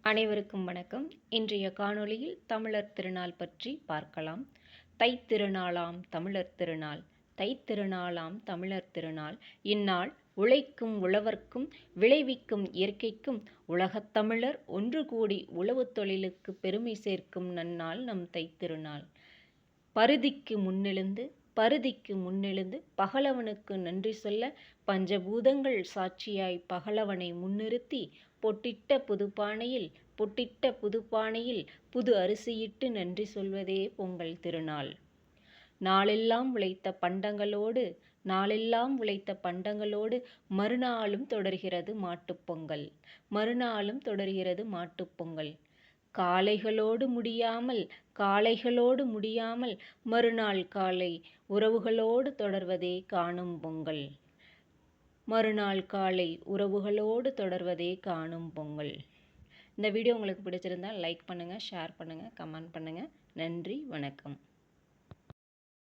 அனைவருக்கும் வணக்கம். இன்றைய காணொளியில் தமிழர் திருநாள் பற்றி பார்க்கலாம். தைத்திருநாளாம் தமிழர் திருநாள். தைத்திருநாளாம் தமிழர் திருநாள். இந்நாள் உழைக்கும் உழவர்க்கும் விளைவிக்கும் இயற்கைக்கும் உலகத் தமிழர் ஒன்று கூடி உழவுத் தொழிலுக்கு பெருமை சேர்க்கும் நன்னாள் நம் தைத்திருநாள். பருதிக்கு முன்னெழுந்து பகலவனுக்கு நன்றி சொல்ல பஞ்சபூதங்கள் சாட்சியாய் பகலவனை முன்னிறுத்தி பொட்டிட்ட புதுப்பானையில் புது அரிசியிட்டு நன்றி சொல்வதே பொங்கல் திருநாள். நாளெல்லாம் உழைத்த பண்டங்களோடு மறுநாளும் தொடர்கிறது மாட்டுப்பொங்கல். காளைகளோடு முடியாமல் மறுநாள் காலை உறவுகளோடு தொடர்வதே காணும் பொங்கல். இந்த வீடியோ உங்களுக்கு பிடிச்சிருந்தால் லைக் பண்ணுங்கள், ஷேர் பண்ணுங்கள், கமெண்ட் பண்ணுங்கள். நன்றி, வணக்கம்.